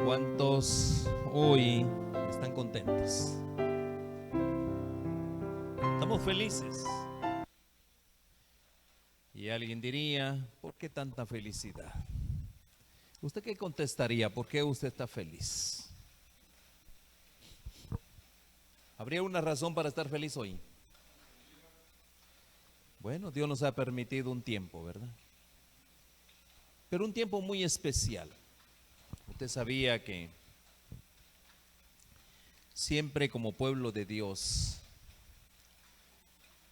¿Cuántos hoy están contentos? Estamos felices. Y alguien diría, ¿por qué tanta felicidad? ¿Usted qué contestaría? ¿Por qué usted está feliz? ¿Habría una razón para estar feliz hoy? Bueno, Dios nos ha permitido un tiempo, ¿verdad? Pero un tiempo muy especial. Usted sabía que siempre como pueblo de Dios,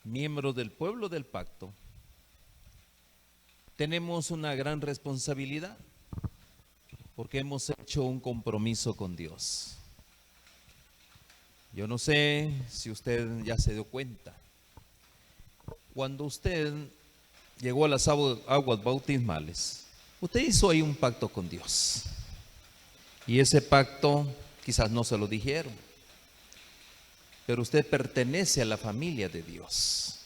miembros del pueblo del pacto, tenemos una gran responsabilidad porque hemos hecho un compromiso con Dios. Yo no sé si usted ya se dio cuenta. Cuando usted llegó a las aguas bautismales, usted hizo ahí un pacto con Dios. Y ese pacto quizás no se lo dijeron, pero usted pertenece a la familia de Dios.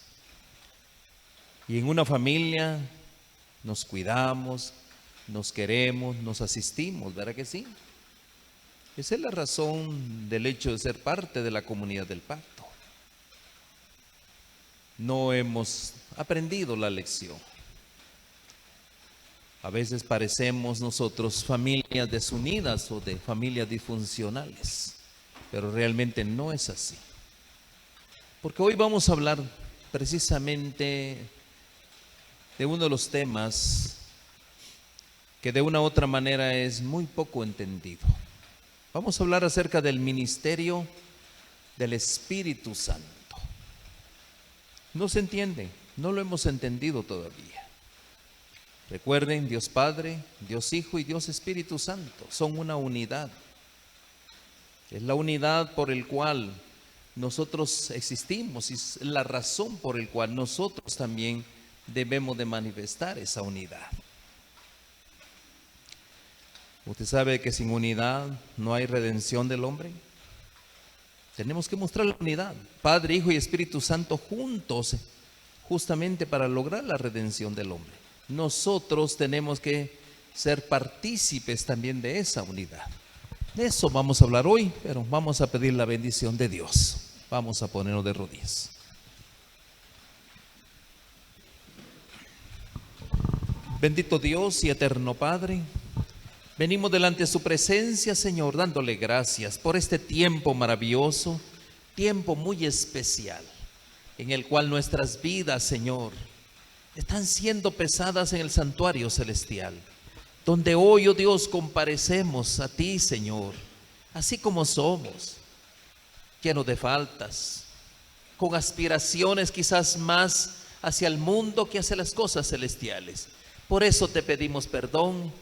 Y en una familia nos cuidamos, nos queremos, nos asistimos, ¿verdad que sí? Esa es la razón del hecho de ser parte de la comunidad del pacto. No hemos aprendido la lección. A veces parecemos nosotros familias desunidas o de familias disfuncionales, pero realmente no es así. Porque hoy vamos a hablar precisamente de uno de los temas que de una u otra manera es muy poco entendido. Vamos a hablar acerca del ministerio del Espíritu Santo. No se entiende, no lo hemos entendido todavía. Recuerden, Dios Padre, Dios Hijo y Dios Espíritu Santo son una unidad. Es la unidad por el cual nosotros existimos y es la razón por el cual nosotros también debemos de manifestar esa unidad. Usted sabe que sin unidad no hay redención del hombre. Tenemos que mostrar la unidad, Padre, Hijo y Espíritu Santo juntos, justamente para lograr la redención del hombre. Nosotros tenemos que ser partícipes también de esa unidad. De eso vamos a hablar hoy, pero vamos a pedir la bendición de Dios. Vamos a ponernos de rodillas. Bendito Dios y eterno Padre, venimos delante de su presencia, Señor, dándole gracias por este tiempo maravilloso, tiempo muy especial, en el cual nuestras vidas, Señor, están siendo pesadas en el santuario celestial, donde hoy, oh Dios, comparecemos a ti, Señor, así como somos, llenos de faltas, con aspiraciones quizás más hacia el mundo que hacia las cosas celestiales. Por eso te pedimos perdón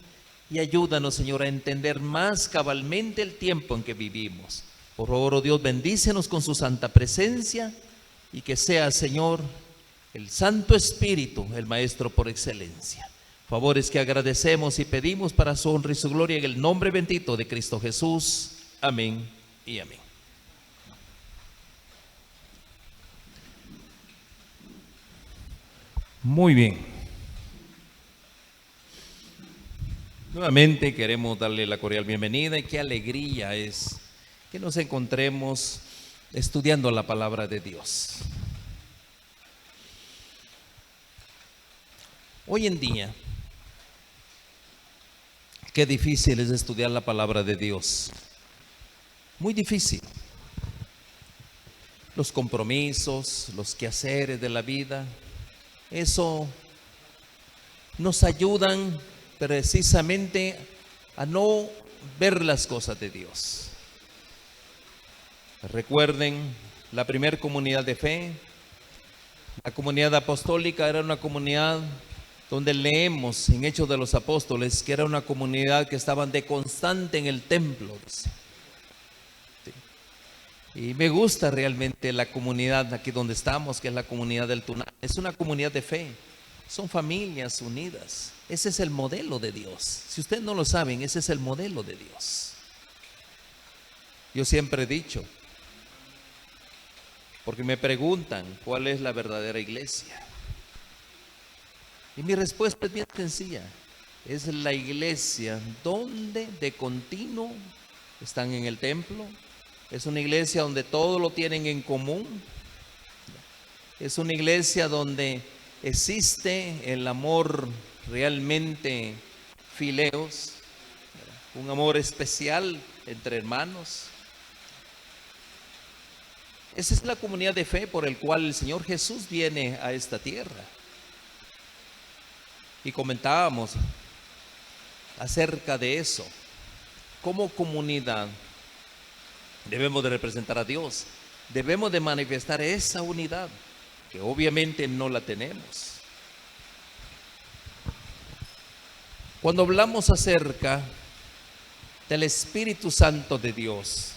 y ayúdanos, Señor, a entender más cabalmente el tiempo en que vivimos. Por favor, oh Dios, bendícenos con su santa presencia y que sea, Señor, el Santo Espíritu, el Maestro por excelencia. Favores que agradecemos y pedimos para su honra y su gloria en el nombre bendito de Cristo Jesús. Amén y amén. Muy bien. Nuevamente queremos darle la cordial bienvenida y qué alegría es que nos encontremos estudiando la palabra de Dios. Hoy en día, qué difícil es estudiar la palabra de Dios. Muy difícil. Los compromisos, los quehaceres de la vida, eso nos ayudan precisamente a no ver las cosas de Dios. Recuerden, la primera comunidad de fe, la comunidad apostólica, era una comunidad donde leemos en Hechos de los Apóstoles que era una comunidad que estaban de constante en el templo, dice. Y me gusta realmente la comunidad aquí donde estamos, que es la comunidad del Tunal. Es una comunidad de fe, son familias unidas. Ese es el modelo de Dios. Si ustedes no lo saben, ese es el modelo de Dios. Yo siempre he dicho, porque me preguntan cuál es la verdadera iglesia. Y mi respuesta es bien sencilla. es la iglesia donde de continuo están en el templo. Es una iglesia donde todo lo tienen en común. Es una iglesia donde existe el amor realmente fileos, un amor especial entre hermanos. Esa es la comunidad de fe por el cual el Señor Jesús viene a esta tierra. Y comentábamos acerca de eso. Como comunidad debemos de representar a Dios. Debemos de manifestar esa unidad, que obviamente no la tenemos. Cuando hablamos acerca del Espíritu Santo de Dios,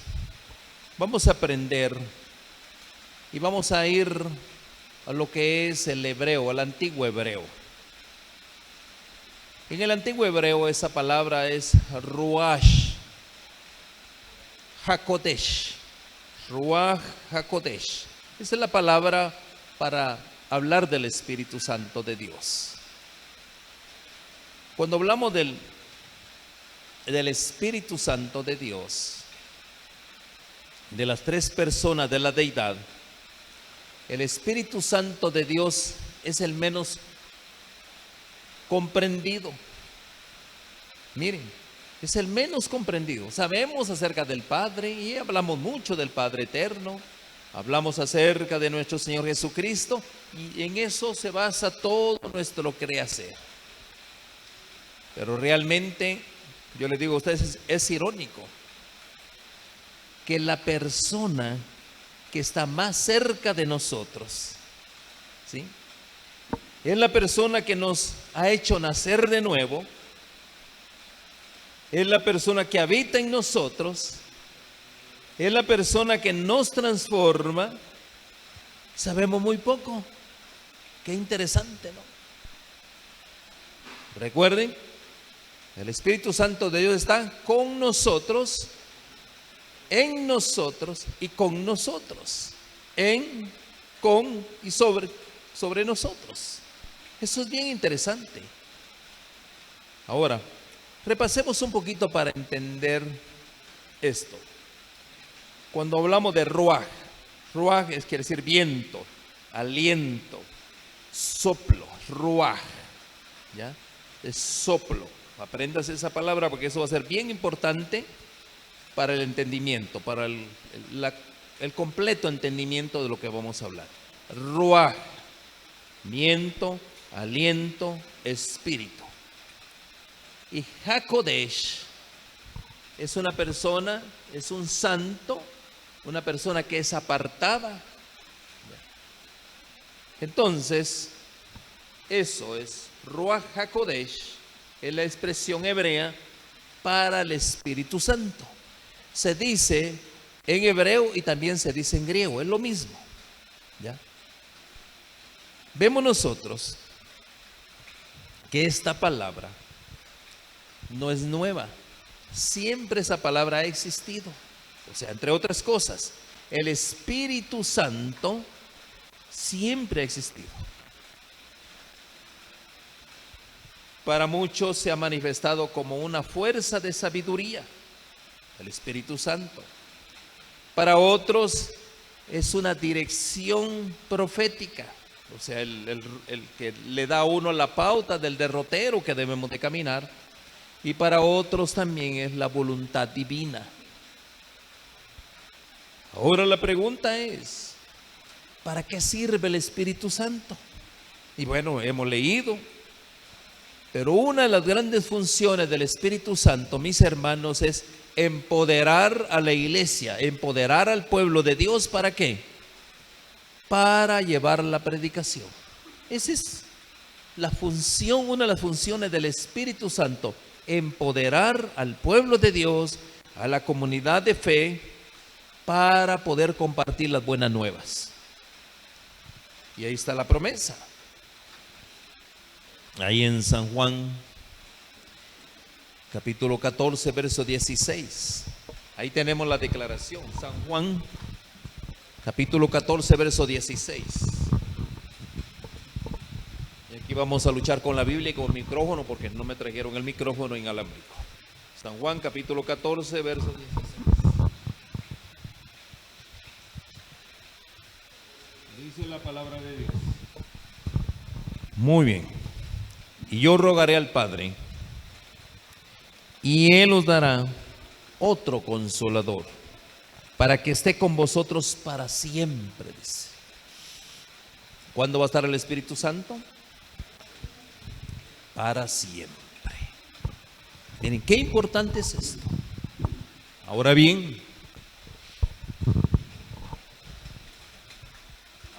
vamos a aprender y vamos a ir a lo que es el hebreo, al antiguo hebreo. En el antiguo hebreo esa palabra es Ruach HaKodesh. Ruach HaKodesh. Esa es la palabra para hablar del Espíritu Santo de Dios. Cuando hablamos del Espíritu Santo de Dios, de las tres personas de la deidad, el Espíritu Santo de Dios es el menos comprendido. Miren, es el menos comprendido. Sabemos acerca del Padre y hablamos mucho del Padre eterno. Hablamos acerca de nuestro Señor Jesucristo y en eso se basa todo nuestro quehacer. Pero realmente, yo les digo a ustedes, es irónico que la persona que está más cerca de nosotros, ¿sí?, es la persona que nos ha hecho nacer de nuevo, es la persona que habita en nosotros, es la persona que nos transforma. Sabemos muy poco. Qué interesante, ¿no? Recuerden, el Espíritu Santo de Dios está con nosotros, en nosotros y con nosotros, en, con y sobre nosotros. Eso es bien interesante. Ahora, repasemos un poquito para entender esto. Cuando hablamos de Ruach, Ruach quiere decir viento, aliento, soplo, Ruach, ¿ya? Es soplo. Aprendas esa palabra porque eso va a ser bien importante para el entendimiento, para el completo entendimiento de lo que vamos a hablar. Ruach, viento, aliento, espíritu. Y HaKodesh es una persona, es un santo, una persona que es apartada. Entonces, eso es Ruach HaKodesh, es la expresión hebrea para el Espíritu Santo. Se dice en hebreo y también se dice en griego, es lo mismo, ¿ya? Vemos nosotros que esta palabra no es nueva. Siempre esa palabra ha existido. O sea, entre otras cosas, el Espíritu Santo siempre ha existido. Para muchos se ha manifestado como una fuerza de sabiduría, el Espíritu Santo. Para otros es una dirección profética. O sea, el que le da a uno la pauta del derrotero que debemos de caminar. Y para otros también es la voluntad divina. Ahora la pregunta es, ¿para qué sirve el Espíritu Santo? Y bueno, hemos leído. Pero una de las grandes funciones del Espíritu Santo, mis hermanos, es empoderar a la iglesia, empoderar al pueblo de Dios. ¿Para qué? Para llevar la predicación. Esa es la función, una de las funciones del Espíritu Santo, empoderar al pueblo de Dios, a la comunidad de fe, para poder compartir las buenas nuevas. Y ahí está la promesa. Ahí en San Juan, capítulo 14, verso 16. Ahí tenemos la declaración. San Juan, capítulo 14, verso 16. Y aquí vamos a luchar con la Biblia y con el micrófono porque no me trajeron el micrófono inalámbrico. San Juan capítulo 14, verso 16. Dice la palabra de Dios. Muy bien. Y yo rogaré al Padre, y Él os dará otro consolador, para que esté con vosotros para siempre, dice. ¿Cuándo va a estar el Espíritu Santo? Para siempre. Miren, qué importante es esto. Ahora bien,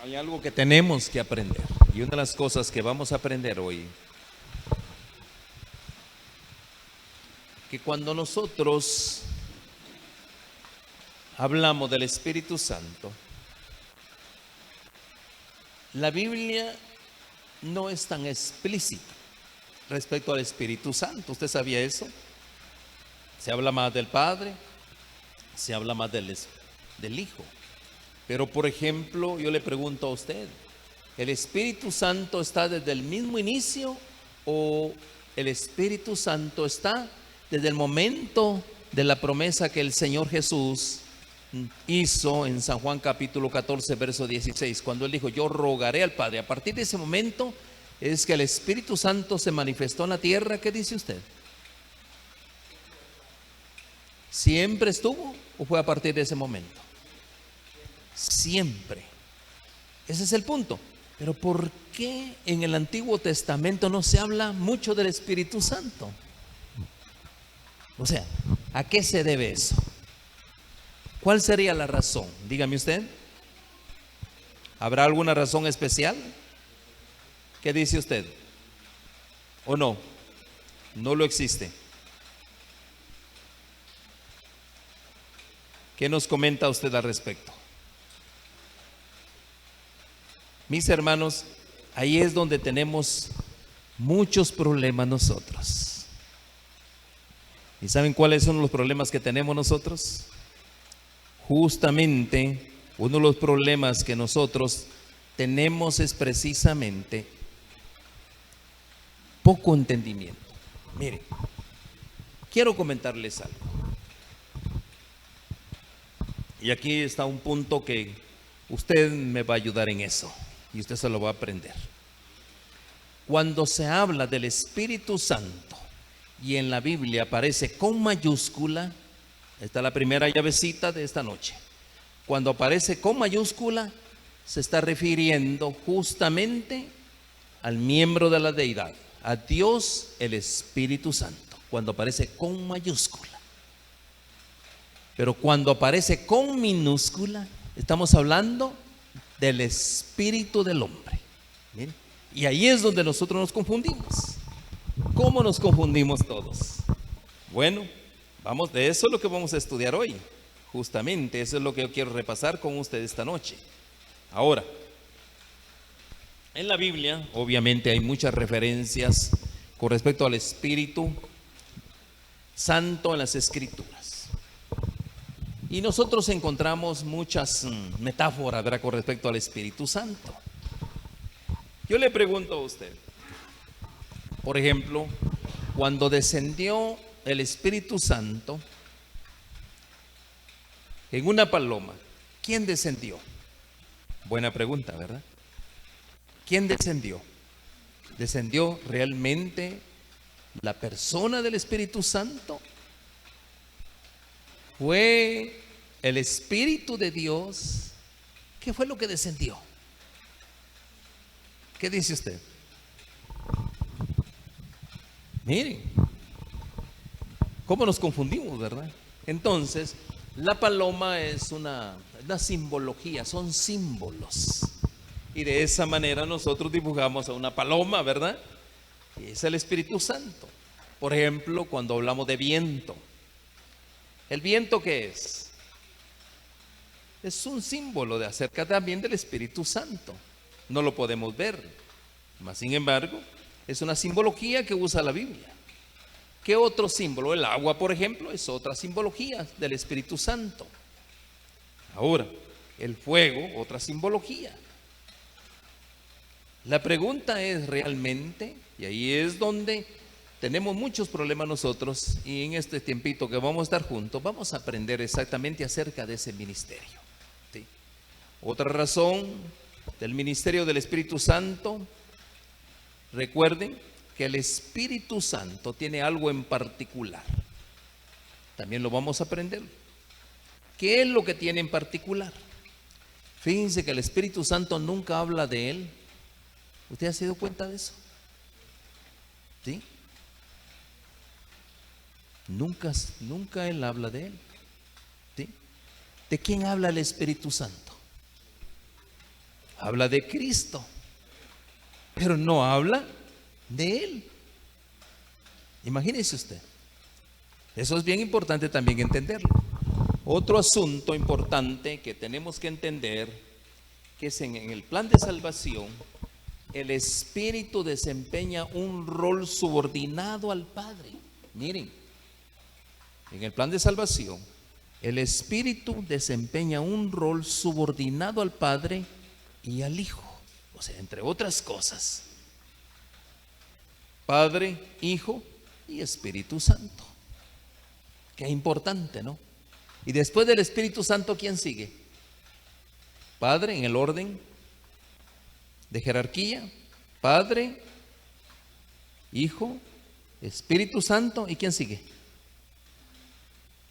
hay algo que tenemos que aprender. Y una de las cosas que vamos a aprender hoy, que cuando nosotros hablamos del Espíritu Santo, la Biblia no es tan explícita respecto al Espíritu Santo. ¿Usted sabía eso? Se habla más del Padre, se habla más del Hijo. Pero por ejemplo, yo le pregunto a usted, ¿el Espíritu Santo está desde el mismo inicio o el Espíritu Santo está desde el momento de la promesa que el Señor Jesús hizo en San Juan capítulo 14, verso 16, cuando Él dijo, yo rogaré al Padre? A partir de ese momento es que el Espíritu Santo se manifestó en la tierra. ¿Qué dice usted? ¿Siempre estuvo o fue a partir de ese momento? Siempre. Ese es el punto. Pero ¿por qué en el Antiguo Testamento no se habla mucho del Espíritu Santo? O sea, ¿a qué se debe eso? ¿Cuál sería la razón? Dígame usted. ¿Habrá alguna razón especial? ¿Qué dice usted? ¿O no? No lo existe. ¿Qué nos comenta usted al respecto? Mis hermanos, ahí es donde tenemos muchos problemas nosotros. ¿Y saben cuáles son los problemas que tenemos nosotros? Justamente uno de los problemas que nosotros tenemos es precisamente poco entendimiento. Miren, quiero comentarles algo. Y aquí está un punto que usted me va a ayudar en eso y usted se lo va a aprender. Cuando se habla del Espíritu Santo y en la Biblia aparece con mayúscula, esta es la primera llavecita de esta noche. Cuando aparece con mayúscula, se está refiriendo justamente al miembro de la deidad, a Dios el Espíritu Santo, cuando aparece con mayúscula. Pero cuando aparece con minúscula, estamos hablando del espíritu del hombre. ¿Miren? Y ahí es donde nosotros nos confundimos. ¿Cómo nos confundimos todos? Bueno, vamos, de eso es lo que vamos a estudiar hoy. Justamente, eso es lo que yo quiero repasar con ustedes esta noche. Ahora, en la Biblia, obviamente hay muchas referencias con respecto al Espíritu Santo en las Escrituras. Y nosotros encontramos muchas metáforas, ¿verdad?, con respecto al Espíritu Santo. Yo le pregunto a usted, por ejemplo, cuando descendió el Espíritu Santo en una paloma, ¿quién descendió? Buena pregunta, ¿verdad? ¿Quién descendió? ¿Descendió realmente la persona del Espíritu Santo? ¿Fue el Espíritu de Dios? ¿Qué fue lo que descendió? ¿Qué dice usted? Miren, ¿cómo nos confundimos, verdad? Entonces, la paloma es una simbología, son símbolos. Y de esa manera nosotros dibujamos a una paloma, ¿verdad? Y es el Espíritu Santo. Por ejemplo, cuando hablamos de viento. ¿El viento qué es? Es un símbolo de acerca también del Espíritu Santo. No lo podemos ver, mas sin embargo, es una simbología que usa la Biblia. ¿Qué otro símbolo? El agua, por ejemplo, es otra simbología del Espíritu Santo. Ahora, el fuego, otra simbología. La pregunta es realmente, y ahí es donde tenemos muchos problemas nosotros, y en este tiempito que vamos a estar juntos, vamos a aprender exactamente acerca de ese ministerio. ¿Sí? Otra razón del ministerio del Espíritu Santo, recuerden que el Espíritu Santo tiene algo en particular. También lo vamos a aprender. ¿Qué es lo que tiene en particular? Fíjense que el Espíritu Santo nunca habla de él. ¿Usted se ha dado cuenta de eso? ¿Sí? Nunca él habla de él. ¿Sí? ¿De quién habla el Espíritu Santo? Habla de Cristo, pero no habla de él. Imagínese usted. Eso es bien importante también entenderlo. Otro asunto importante que tenemos que entender, que es en el plan de salvación, el Espíritu desempeña un rol subordinado al Padre. Miren, en el plan de salvación, el Espíritu desempeña un rol subordinado al Padre y al Hijo. O sea, entre otras cosas, Padre, Hijo y Espíritu Santo. Qué importante, ¿no? Y después del Espíritu Santo, ¿quién sigue? Padre, en el orden de jerarquía, Padre, Hijo, Espíritu Santo, ¿y quién sigue?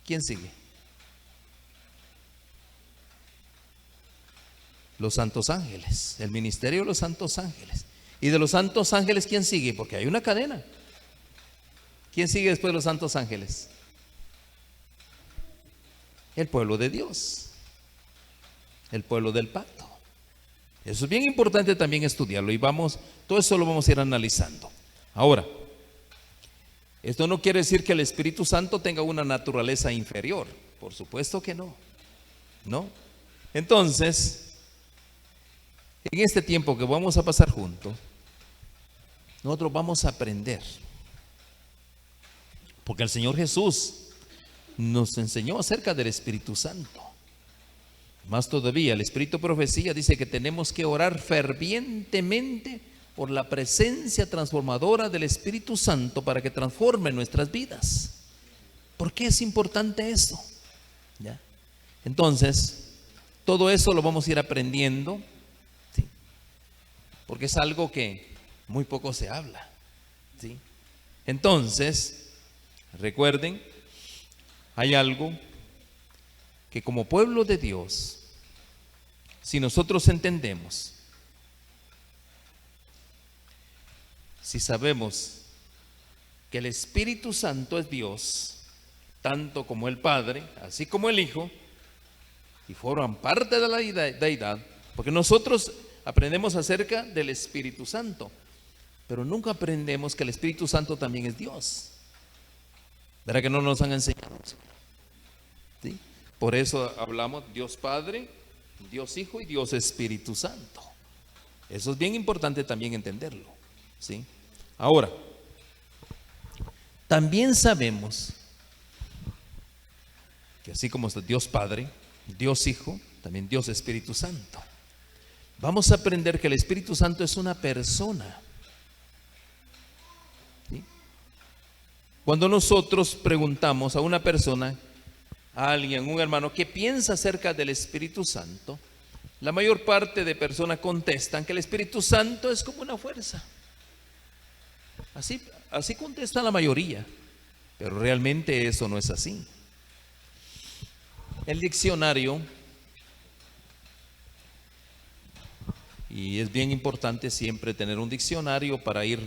¿Quién sigue? Los santos ángeles, el ministerio de los santos ángeles. Y de los santos ángeles, ¿quién sigue? Porque hay una cadena. ¿Quién sigue después de los santos ángeles? El pueblo de Dios, el pueblo del pacto. Eso es bien importante también estudiarlo, y todo eso lo vamos a ir analizando. Ahora, esto no quiere decir que el Espíritu Santo tenga una naturaleza inferior, por supuesto que no, ¿no? Entonces, en este tiempo que vamos a pasar juntos, nosotros vamos a aprender, porque el Señor Jesús nos enseñó acerca del Espíritu Santo. Más todavía, el Espíritu de Profecía dice que tenemos que orar fervientemente por la presencia transformadora del Espíritu Santo para que transforme nuestras vidas. ¿Por qué es importante eso? ¿Ya? Entonces, todo eso lo vamos a ir aprendiendo, ¿sí? Porque es algo que muy poco se habla, ¿sí? Entonces, recuerden, hay algo que como pueblo de Dios, si nosotros entendemos, si sabemos que el Espíritu Santo es Dios, tanto como el Padre, así como el Hijo, y forman parte de la deidad, porque nosotros aprendemos acerca del Espíritu Santo, pero nunca aprendemos que el Espíritu Santo también es Dios. ¿Verdad que no nos han enseñado eso? ¿Sí? Por eso hablamos Dios Padre, Dios Hijo y Dios Espíritu Santo. Eso es bien importante también entenderlo, ¿sí? Ahora, también sabemos que así como es Dios Padre, Dios Hijo, también Dios Espíritu Santo. Vamos a aprender que el Espíritu Santo es una persona, ¿sí? Cuando nosotros preguntamos a una persona, a alguien, un hermano, ¿qué piensa acerca del Espíritu Santo? La mayor parte de personas contestan que el Espíritu Santo es como una fuerza. Así contesta la mayoría, pero realmente eso no es así. El diccionario, y es bien importante siempre tener un diccionario para ir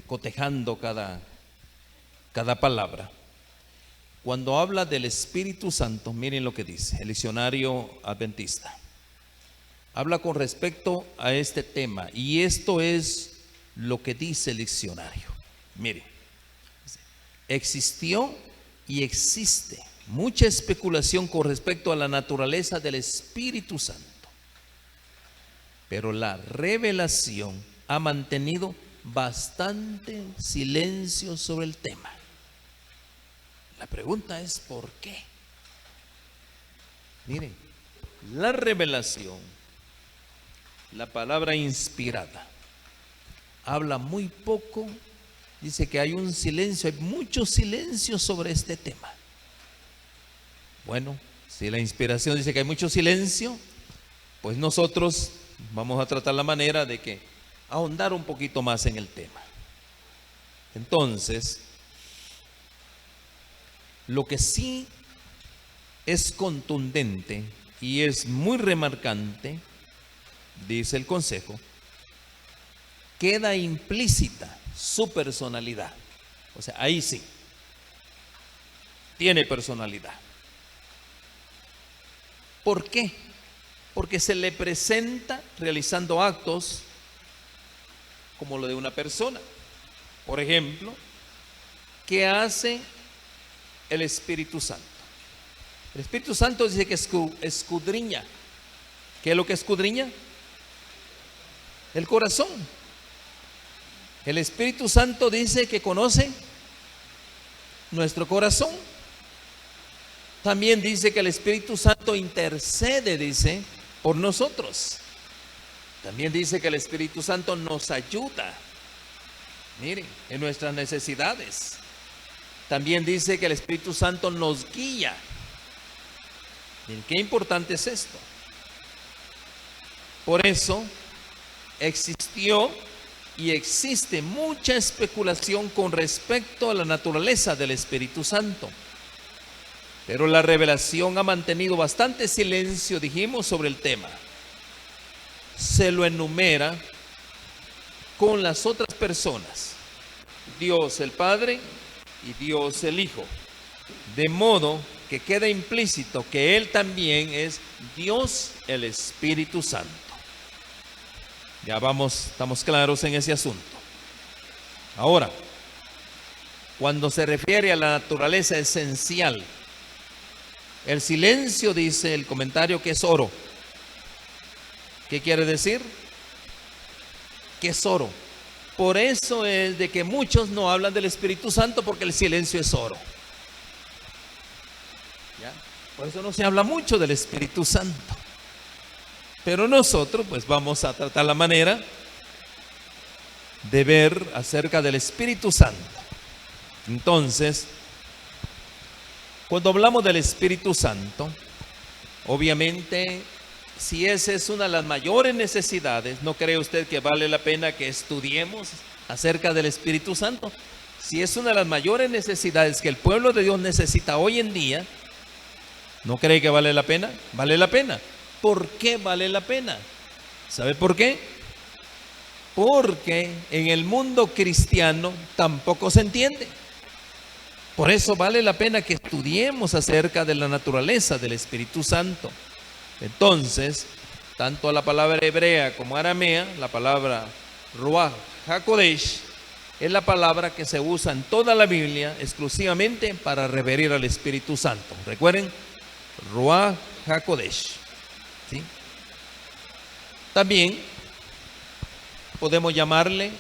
cotejando cada palabra. Cuando habla del Espíritu Santo, miren lo que dice el diccionario adventista. Habla con respecto a este tema, y esto es lo que dice el diccionario. Miren, existió y existe mucha especulación con respecto a la naturaleza del Espíritu Santo, pero la revelación ha mantenido bastante silencio sobre el tema. La pregunta es ¿por qué? Miren, la revelación, la palabra inspirada. Habla muy poco, dice que hay un silencio, hay mucho silencio sobre este tema. Bueno, si la inspiración dice que hay mucho silencio, pues nosotros vamos a tratar la manera de que ahondar un poquito más en el tema. Entonces, lo que sí es contundente y es muy remarcante, dice el consejo, queda implícita su personalidad. O sea, ahí sí, tiene personalidad. ¿Por qué? Porque se le presenta realizando actos como lo de una persona. Por ejemplo, ¿qué hace el Espíritu Santo? El Espíritu Santo dice que escudriña. ¿Qué es lo que escudriña? El corazón. El Espíritu Santo dice que conoce nuestro corazón. También dice que el Espíritu Santo intercede, dice, por nosotros. También dice que el Espíritu Santo nos ayuda, miren, en nuestras necesidades. También dice que el Espíritu Santo nos guía. Miren, qué importante es esto. Por eso existió y existe mucha especulación con respecto a la naturaleza del Espíritu Santo. Pero la revelación ha mantenido bastante silencio, dijimos, sobre el tema. Se lo enumera con las otras personas, Dios el Padre y Dios el Hijo, de modo que queda implícito que Él también es Dios el Espíritu Santo. Ya estamos claros en ese asunto. Ahora, cuando se refiere a la naturaleza esencial, el silencio, dice el comentario, que es oro. ¿Qué quiere decir? Que es oro. Por eso es de que muchos no hablan del Espíritu Santo, porque el silencio es oro. ¿Ya? Por eso no se habla mucho del Espíritu Santo. Pero nosotros pues vamos a tratar la manera de ver acerca del Espíritu Santo. Entonces, cuando hablamos del Espíritu Santo, obviamente, si esa es una de las mayores necesidades, ¿no cree usted que vale la pena que estudiemos acerca del Espíritu Santo? Si es una de las mayores necesidades que el pueblo de Dios necesita hoy en día, ¿no cree que vale la pena? Vale la pena. ¿Por qué vale la pena? ¿Sabe por qué? Porque en el mundo cristiano tampoco se entiende. Por eso vale la pena que estudiemos acerca de la naturaleza del Espíritu Santo. Entonces, tanto la palabra hebrea como aramea, la palabra Ruach HaKodesh, es la palabra que se usa en toda la Biblia exclusivamente para referir al Espíritu Santo. Recuerden, Ruach HaKodesh. ¿Sí? También podemos llamarle,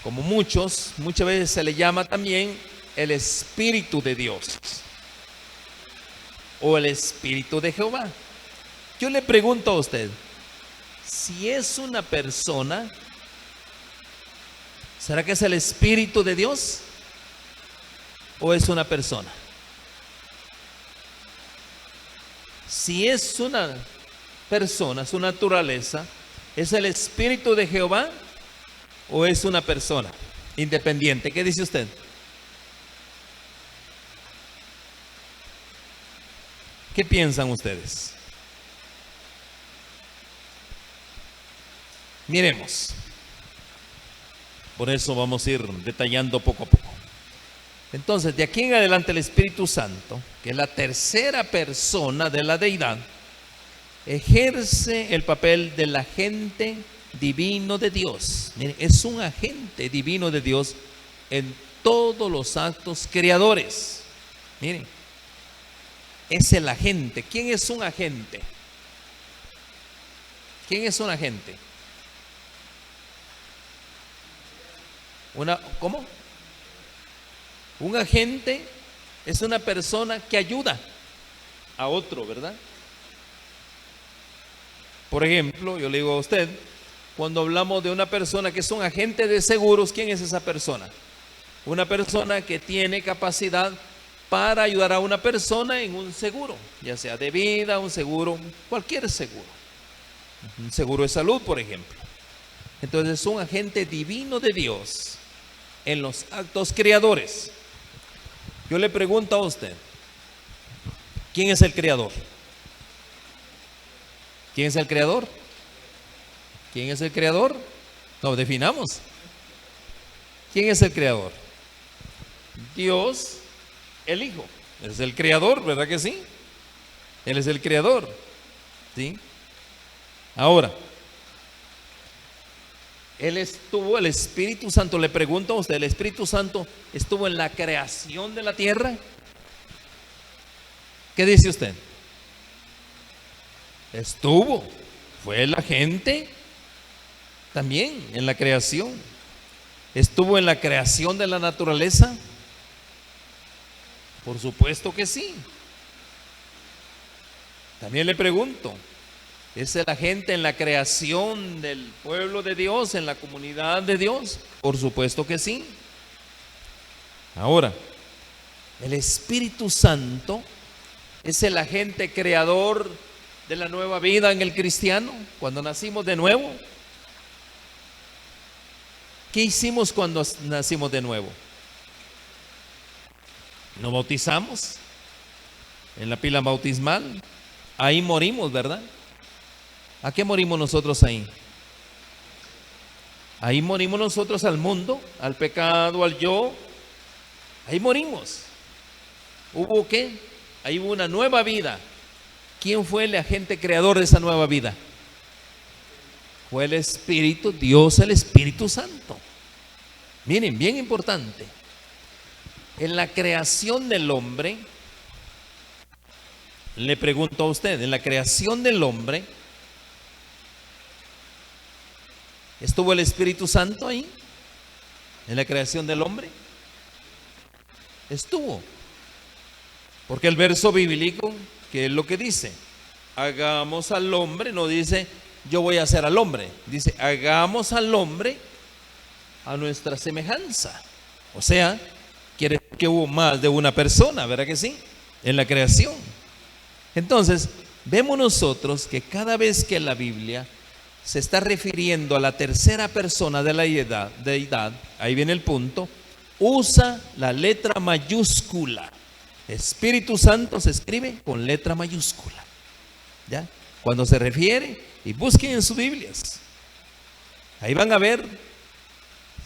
como muchas veces se le llama también el Espíritu de Dios o el Espíritu de Jehová. Yo le pregunto a usted, si es una persona, ¿será que es el Espíritu de Dios o es una persona? Si es una persona, su naturaleza, ¿es el Espíritu de Jehová o es una persona independiente? ¿Qué dice usted? ¿Qué piensan ustedes? Miremos. Por eso vamos a ir detallando poco a poco. Entonces, de aquí en adelante el Espíritu Santo, que es la tercera persona de la deidad, ejerce el papel del agente divino de Dios. Miren, es un agente divino de Dios en todos los actos creadores. Miren, es el agente. ¿Quién es un agente? ¿Quién es un agente? ¿Cómo? Un agente es una persona que ayuda a otro, ¿verdad? Por ejemplo, yo le digo a usted, cuando hablamos de una persona que es un agente de seguros, ¿quién es esa persona? Una persona que tiene capacidad para ayudar a una persona en un seguro, ya sea de vida, un seguro, cualquier seguro. Un seguro de salud, por ejemplo. Entonces es un agente divino de Dios en los actos creadores. Yo le pregunto a usted, ¿quién es el creador? ¿Quién es el creador? ¿Quién es el creador? No, definamos. ¿Quién es el creador? Dios, el Hijo. Es el creador, ¿verdad que sí? Él es el creador. ¿Sí? Ahora, Él estuvo, el Espíritu Santo, le pregunto a usted, ¿el Espíritu Santo estuvo en la creación de la tierra? ¿Qué dice usted? Estuvo, fue el agente también en la creación. ¿Estuvo en la creación de la naturaleza? Por supuesto que sí. También le pregunto, ¿es el agente en la creación del pueblo de Dios, en la comunidad de Dios? Por supuesto que sí. Ahora, el Espíritu Santo es el agente creador de la nueva vida en el cristiano, cuando nacimos de nuevo. ¿Qué hicimos cuando nacimos de nuevo? Nos bautizamos en la pila bautismal. Ahí morimos, ¿verdad? ¿A qué morimos nosotros ahí? Ahí morimos nosotros al mundo, al pecado, al yo. Ahí morimos. ¿Hubo qué? Ahí hubo una nueva vida. ¿Quién fue el agente creador de esa nueva vida? Fue el Espíritu, Dios, el Espíritu Santo. Miren, bien importante. En la creación del hombre, le pregunto a usted, en la creación del hombre, ¿estuvo el Espíritu Santo ahí? ¿En la creación del hombre? Estuvo. Porque el verso bíblico, ¿qué es lo que dice? Hagamos al hombre, no dice yo voy a hacer al hombre, dice hagamos al hombre a nuestra semejanza. O sea, quiere decir que hubo más de una persona, ¿verdad que sí? En la creación. Entonces, vemos nosotros que cada vez que la Biblia se está refiriendo a la tercera persona de la deidad, ahí viene el punto, usa la letra mayúscula. Espíritu Santo se escribe con letra mayúscula. ¿Ya? Cuando se refiere, y busquen en sus Biblias, ahí van a ver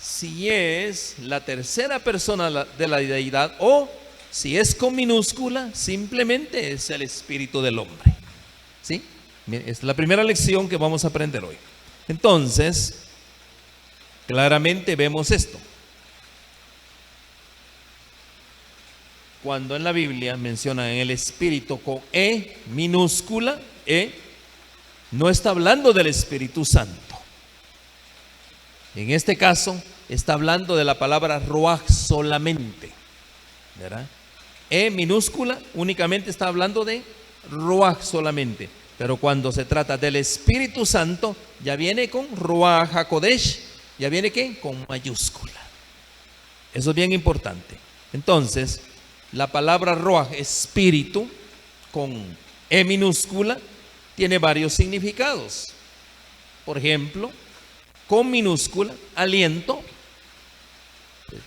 si es la tercera persona de la deidad o si es con minúscula, simplemente es el espíritu del hombre. ¿Sí? Es la primera lección que vamos a aprender hoy. Entonces, claramente vemos esto. Cuando en la Biblia mencionan el espíritu con E minúscula, no está hablando del Espíritu Santo. En este caso, está hablando de la palabra ruach solamente, ¿verdad? E minúscula únicamente está hablando de ruach solamente. Pero cuando se trata del Espíritu Santo, ya viene con ruach hakodesh, ya viene ¿qué? Con mayúscula. Eso es bien importante. Entonces, la palabra ruach, espíritu, con E minúscula, tiene varios significados. Por ejemplo, con minúscula, aliento,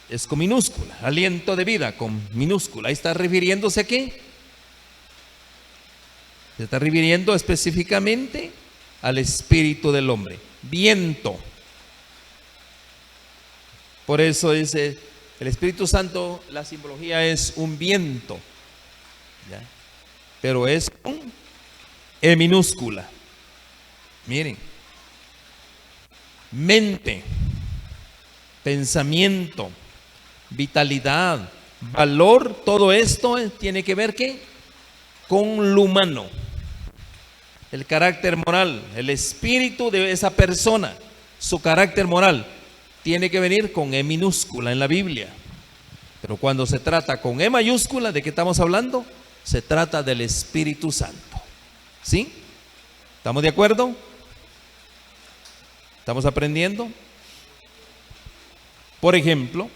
es con minúscula, aliento de vida, con minúscula. Ahí está refiriéndose a qué? Se está refiriendo específicamente al espíritu del hombre. Viento. Por eso dice, el Espíritu Santo, la simbología es un viento, ¿ya? Pero es con E minúscula. Miren, mente, pensamiento, vitalidad, valor, todo esto tiene que ver ¿qué? Con lo humano, el carácter moral, el espíritu de esa persona, su carácter moral tiene que venir con E minúscula en la Biblia. Pero cuando se trata con E mayúscula, ¿de qué estamos hablando? Se trata del Espíritu Santo. ¿Sí? ¿Estamos de acuerdo? ¿Estamos aprendiendo? Por ejemplo,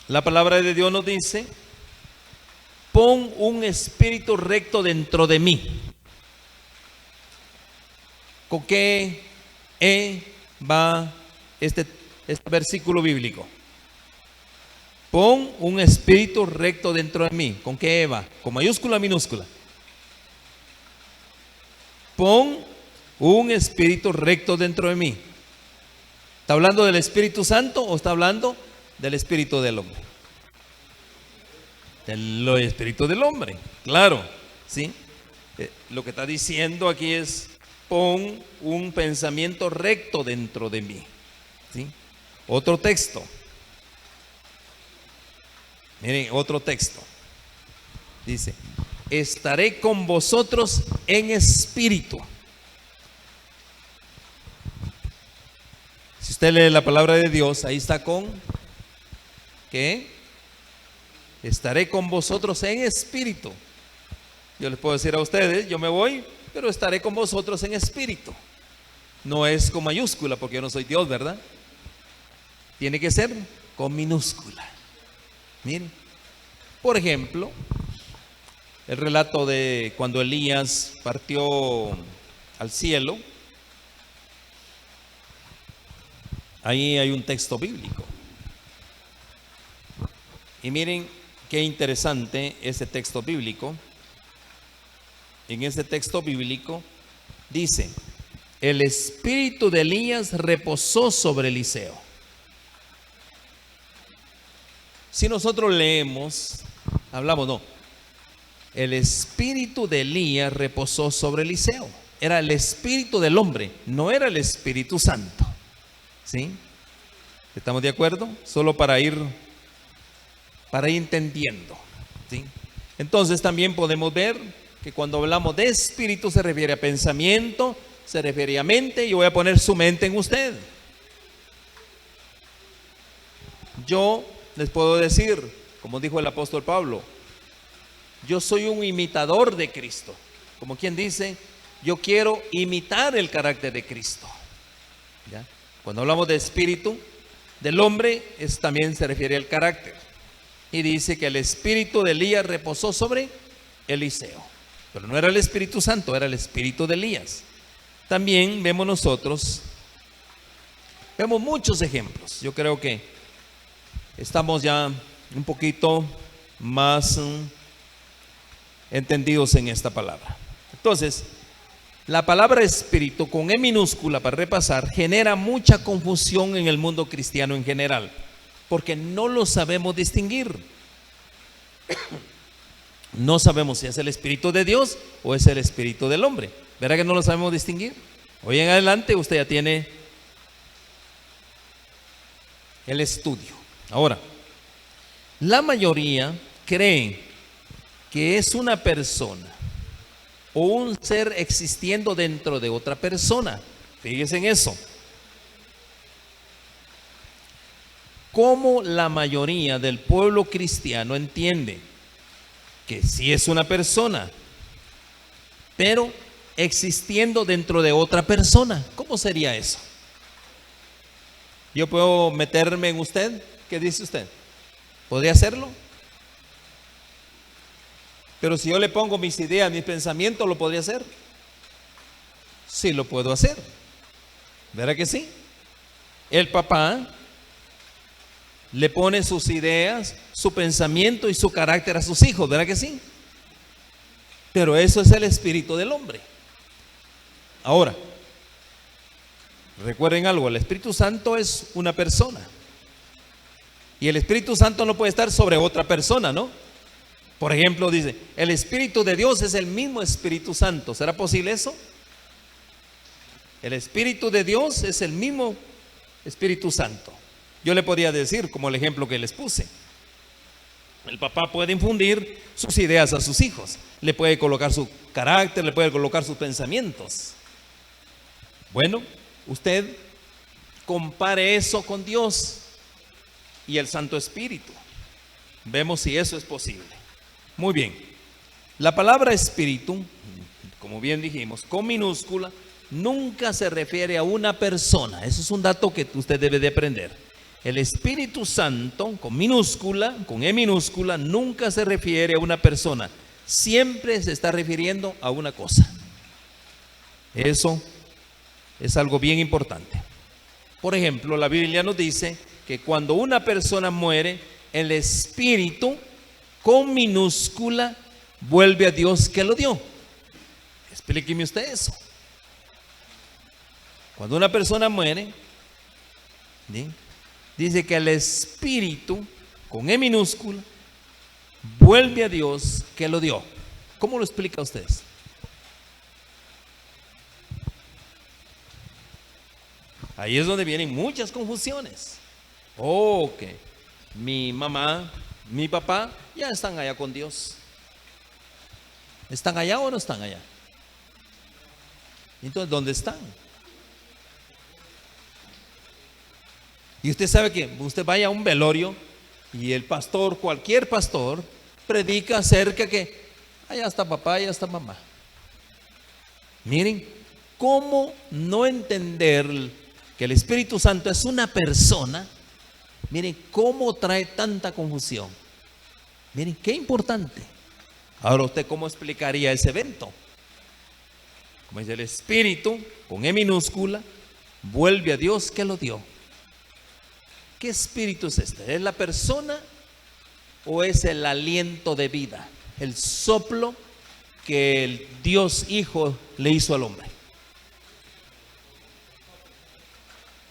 la palabra de Dios nos dice: pon un espíritu recto dentro de mí. ¿Con qué va este versículo bíblico? Pon un espíritu recto dentro de mí. ¿Con qué va? ¿Con mayúscula o minúscula? Pon un espíritu recto dentro de mí. ¿Está hablando del Espíritu Santo o está hablando del espíritu del hombre? Del espíritu del hombre, claro, ¿sí? Lo que está diciendo aquí es: pon un pensamiento recto dentro de mí, ¿sí? Otro texto. Miren, otro texto. Dice: estaré con vosotros en espíritu. Si usted lee la palabra de Dios, ahí está con ¿qué? Estaré con vosotros en espíritu. Yo les puedo decir a ustedes: yo me voy, pero estaré con vosotros en espíritu. No es con mayúscula, porque yo no soy Dios, ¿verdad? Tiene que ser con minúscula. Miren, por ejemplo, el relato de cuando Elías partió al cielo. Ahí hay un texto bíblico. Y miren qué interesante ese texto bíblico. En ese texto bíblico dice: el espíritu de Elías reposó sobre Eliseo. Si nosotros leemos, hablamos, no. El espíritu de Elías reposó sobre Eliseo. Era el espíritu del hombre, no era el Espíritu Santo. ¿Sí? ¿Estamos de acuerdo? Solo para ir entendiendo, ¿sí? Entonces también podemos ver que cuando hablamos de espíritu se refiere a pensamiento, se refiere a mente, y voy a poner su mente en usted. Yo les puedo decir, como dijo el apóstol Pablo: yo soy un imitador de Cristo. Como quien dice: yo quiero imitar el carácter de Cristo. ¿Ya? Cuando hablamos de espíritu del hombre, también se refiere al carácter. Y dice que el espíritu de Elías reposó sobre Eliseo. Pero no era el Espíritu Santo, era el espíritu de Elías. También vemos muchos ejemplos. Yo creo que estamos ya un poquito más entendidos en esta palabra. Entonces, la palabra espíritu con E minúscula, para repasar, genera mucha confusión en el mundo cristiano en general, porque no lo sabemos distinguir. No sabemos si es el Espíritu de Dios o es el espíritu del hombre. ¿Verdad que no lo sabemos distinguir? Hoy en adelante usted ya tiene el estudio. Ahora, la mayoría cree que es una persona o un ser existiendo dentro de otra persona. Fíjense en eso. ¿Cómo la mayoría del pueblo cristiano entiende que sí es una persona, pero existiendo dentro de otra persona? ¿Cómo sería eso? ¿Yo puedo meterme en usted? ¿Qué dice usted? ¿Podría hacerlo? Pero si yo le pongo mis ideas, mis pensamientos, ¿lo podría hacer? Sí, lo puedo hacer. ¿Verdad que sí? El papá le pone sus ideas, su pensamiento y su carácter a sus hijos, ¿verdad que sí? Pero eso es el espíritu del hombre. Ahora, recuerden algo: el Espíritu Santo es una persona. Y el Espíritu Santo no puede estar sobre otra persona, ¿no? Por ejemplo, dice: el Espíritu de Dios es el mismo Espíritu Santo. ¿Será posible eso? El Espíritu de Dios es el mismo Espíritu Santo. Yo le podría decir, como el ejemplo que les puse, el papá puede infundir sus ideas a sus hijos, le puede colocar su carácter, le puede colocar sus pensamientos. Bueno, usted compare eso con Dios y el Santo Espíritu. Vemos si eso es posible. Muy bien. La palabra espíritu, como bien dijimos, con minúscula, nunca se refiere a una persona. Eso es un dato que usted debe de aprender. El Espíritu Santo, con minúscula, con E minúscula, nunca se refiere a una persona. Siempre se está refiriendo a una cosa. Eso es algo bien importante. Por ejemplo, la Biblia nos dice que cuando una persona muere, el Espíritu, con minúscula, vuelve a Dios que lo dio. Explíqueme usted eso. Cuando una persona muere, ¿sí?, dice que el Espíritu, con E minúscula, vuelve a Dios que lo dio. ¿Cómo lo explica usted? Ahí es donde vienen muchas confusiones. Oh, que mi mamá, mi papá ya están allá con Dios. ¿Están allá o no están allá? Entonces, ¿dónde están? Y usted sabe que usted vaya a un velorio y el pastor, cualquier pastor, predica acerca que allá está papá, allá está mamá. Miren, ¿cómo no entender que el Espíritu Santo es una persona? Miren cómo trae tanta confusión. Miren qué importante. Ahora, ¿usted cómo explicaría ese evento? Como dice, el Espíritu, con E minúscula, vuelve a Dios que lo dio. ¿Qué espíritu es este? ¿Es la persona o es el aliento de vida? El soplo que el Dios Hijo le hizo al hombre.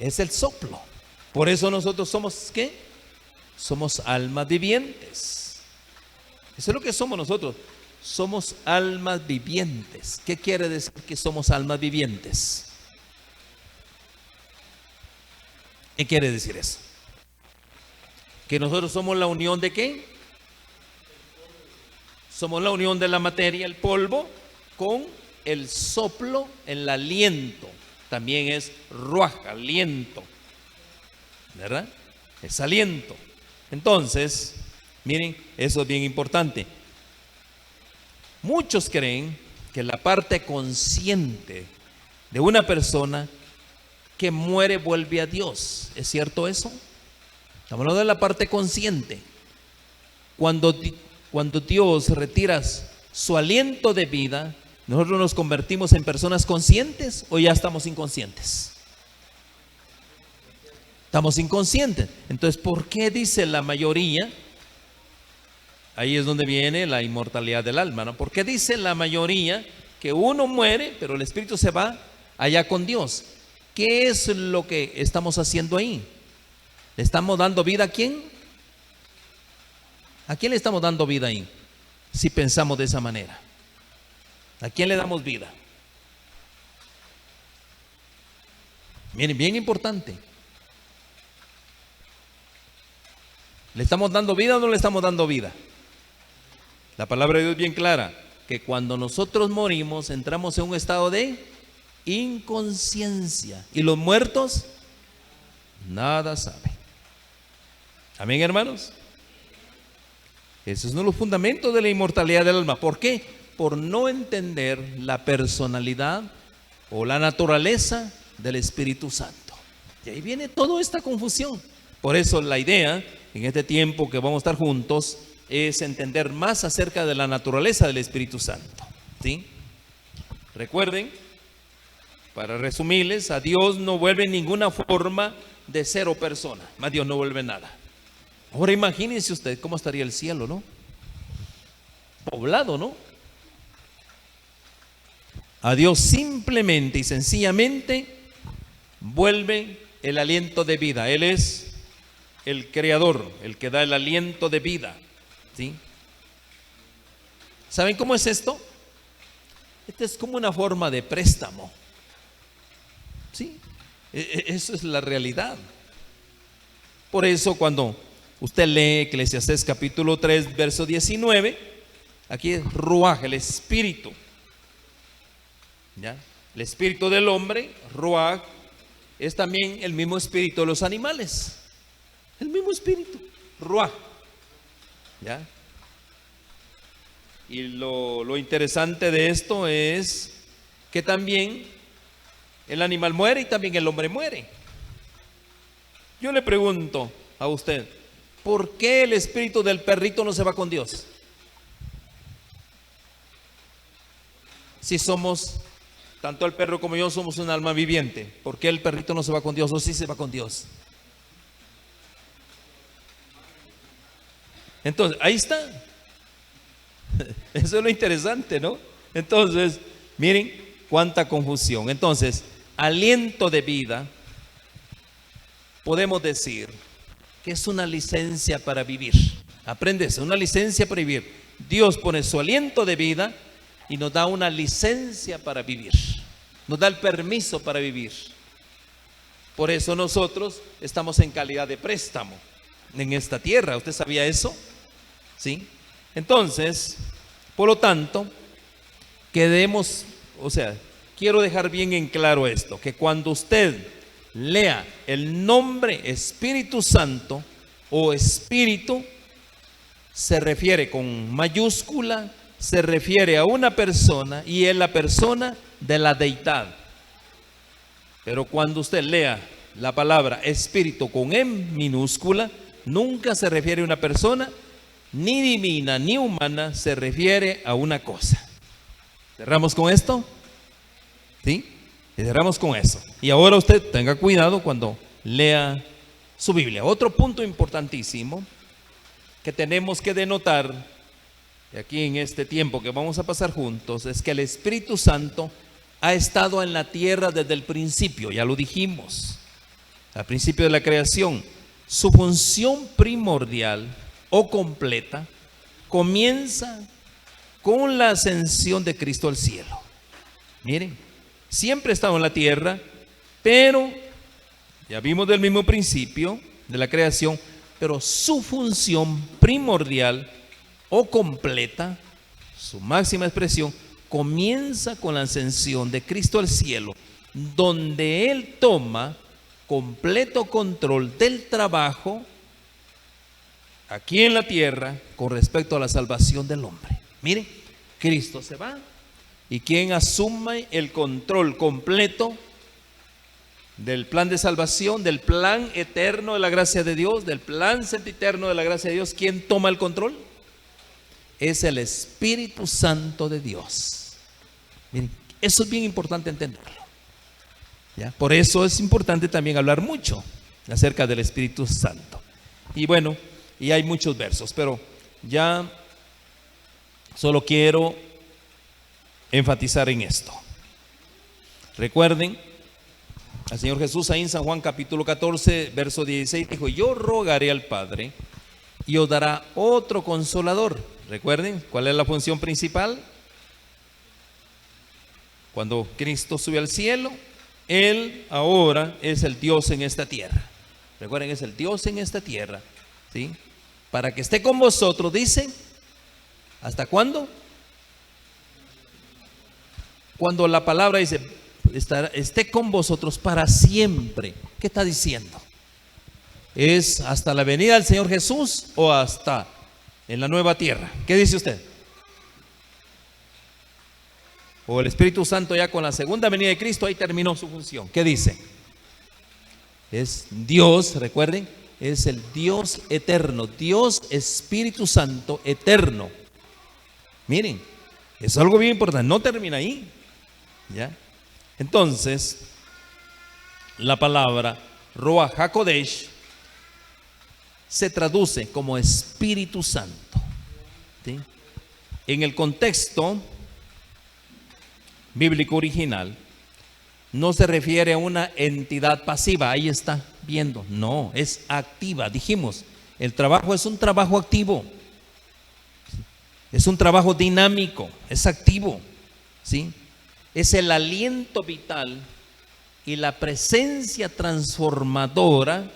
Es el soplo. Por eso nosotros somos, ¿qué? Somos almas vivientes. Eso es lo que somos nosotros. Somos almas vivientes. ¿Qué quiere decir que somos almas vivientes? ¿Qué quiere decir eso? Que nosotros somos la unión de ¿qué? Somos la unión de la materia, el polvo, con el soplo, el aliento. También es ruaj, aliento, ¿verdad? Es aliento. Entonces, miren, eso es bien importante. Muchos creen que la parte consciente de una persona que muere vuelve a Dios. ¿Es cierto eso? Estamos hablando de la parte consciente. Cuando Dios retira su aliento de vida, ¿nosotros nos convertimos en personas conscientes o ya estamos inconscientes? Estamos inconscientes. Entonces, ¿por qué dice la mayoría? Ahí es donde viene la inmortalidad del alma, ¿no? ¿Por qué dice la mayoría que uno muere, pero el espíritu se va allá con Dios? ¿Qué es lo que estamos haciendo ahí? ¿Le estamos dando vida a quién? ¿A quién le estamos dando vida ahí? Si pensamos de esa manera, ¿a quién le damos vida? Miren, bien importante. ¿Le estamos dando vida o no le estamos dando vida? La palabra de Dios es bien clara, que cuando nosotros morimos entramos en un estado de inconsciencia y los muertos nada saben. Amén, hermanos. Esos son los fundamentos de la inmortalidad del alma. ¿Por qué? Por no entender la personalidad o la naturaleza del Espíritu Santo. Y ahí viene toda esta confusión. Por eso la idea en este tiempo que vamos a estar juntos es entender más acerca de la naturaleza del Espíritu Santo, ¿sí? Recuerden, para resumirles, a Dios no vuelve ninguna forma de ser o persona. Más Dios no vuelve nada. Ahora imagínense usted cómo estaría el cielo, ¿no? Poblado, ¿no? A Dios simplemente y sencillamente vuelve el aliento de vida. Él es el creador, el que da el aliento de vida, ¿sí? ¿Saben cómo es esto? Esta es como una forma de préstamo, ¿sí? Eso es la realidad. Por eso cuando usted lee Eclesiastés capítulo 3, verso 19, aquí es ruaj, el espíritu, ¿ya? El espíritu del hombre, ruaj, es también el mismo espíritu de los animales. El mismo espíritu, ruaj, ¿ya? Y lo interesante de esto es que también El animal muere y también el hombre muere. Yo le pregunto a usted, ¿por qué el espíritu del perrito no se va con Dios? Si somos, tanto el perro como yo somos un alma viviente, ¿por qué el perrito no se va con Dios o sí se va con Dios? Entonces, ahí está. Eso es lo interesante, ¿no? Entonces, miren cuánta confusión. Entonces, aliento de vida, podemos decir que es una licencia para vivir. Apréndese, una licencia para vivir. Dios pone su aliento de vida y nos da una licencia para vivir. Nos da el permiso para vivir. Por eso nosotros estamos en calidad de préstamo en esta tierra. ¿Usted sabía eso? ¿Sí? Entonces, por lo tanto, quiero dejar bien en claro esto, que cuando usted lea el nombre Espíritu Santo o Espíritu, se refiere con mayúscula, se refiere a una persona y es la persona de la deidad. Pero cuando usted lea la palabra Espíritu con M minúscula, nunca se refiere a una persona, ni divina ni humana, se refiere a una cosa. ¿Cerramos con esto? ¿Sí? Cerramos con eso. Y ahora usted tenga cuidado cuando lea su Biblia. Otro punto importantísimo que tenemos que denotar aquí en este tiempo que vamos a pasar juntos es que el Espíritu Santo ha estado en la tierra desde el principio, ya lo dijimos, al principio de la creación. Su función primordial o completa comienza con la ascensión de Cristo al cielo. Miren, siempre ha estado en la tierra, pero ya vimos del mismo principio de la creación, pero su función primordial o completa, su máxima expresión, comienza con la ascensión de Cristo al cielo, donde Él toma completo control del trabajo aquí en la tierra con respecto a la salvación del hombre. Miren, Cristo se va y quien asume el control completo del plan de salvación, del plan eterno de la gracia de Dios, del plan sempiterno de la gracia de Dios, ¿quién toma el control? Es el Espíritu Santo de Dios. Miren, eso es bien importante entenderlo. ¿Ya? Por eso es importante también hablar mucho acerca del Espíritu Santo. Y bueno, y hay muchos versos, pero ya solo quiero enfatizar en esto. Recuerden, al Señor Jesús ahí en San Juan capítulo 14, verso 16, dijo: yo rogaré al Padre y os dará otro consolador. Recuerden, ¿cuál es la función principal? Cuando Cristo sube al cielo, Él ahora es el Dios en esta tierra. Recuerden, es el Dios en esta tierra, ¿sí? Para que esté con vosotros, dice, ¿hasta cuándo? Cuando la palabra dice, esté con vosotros para siempre. ¿Qué está diciendo? ¿Es hasta la venida del Señor Jesús o hasta en la nueva tierra? ¿Qué dice usted? O el Espíritu Santo ya con la segunda venida de Cristo, ahí terminó su función. ¿Qué dice? Es Dios, recuerden, es el Dios eterno, Dios Espíritu Santo eterno. Miren, es algo bien importante, no termina ahí, ¿ya? Entonces, la palabra Ruach HaKodesh se traduce como Espíritu Santo, ¿sí? En el contexto bíblico original, no se refiere a una entidad pasiva, ahí está viendo, no, es activa. Dijimos, el trabajo es un trabajo activo, es un trabajo dinámico, es activo, ¿sí? Es el aliento vital y la presencia transformadora,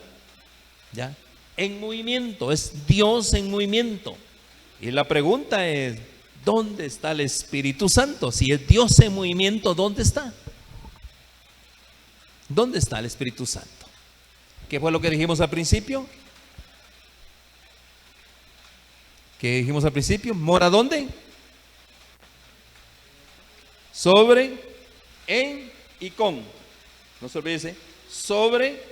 ¿ya? En movimiento, es Dios en movimiento. Y la pregunta es, ¿dónde está el Espíritu Santo? Si es Dios en movimiento, ¿dónde está? ¿Dónde está el Espíritu Santo? ¿Qué fue lo que dijimos al principio? ¿Qué dijimos al principio? ¿Mora dónde? Sobre, en y con. No se olvide, sobre,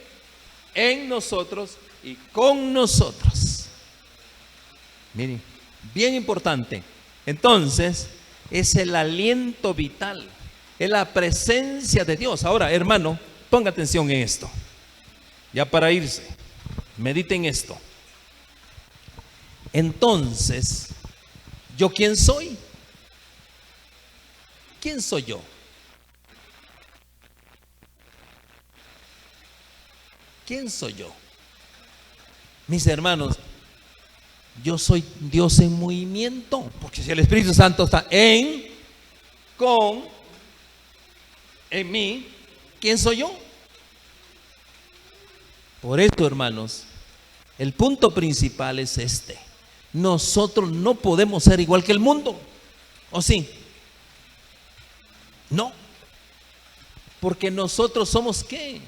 en nosotros y con nosotros. Miren, bien importante. Entonces, es el aliento vital, es la presencia de Dios. Ahora, hermano, ponga atención en esto. Ya para irse, mediten esto. Entonces, ¿yo quién soy? ¿Quién soy yo? ¿Quién soy yo? Mis hermanos, yo soy Dios en movimiento, porque si el Espíritu Santo está en, con, en mí, ¿quién soy yo? Por eso, hermanos, el punto principal es este: nosotros no podemos ser igual que el mundo, ¿o sí? No, porque nosotros somos ¿qué?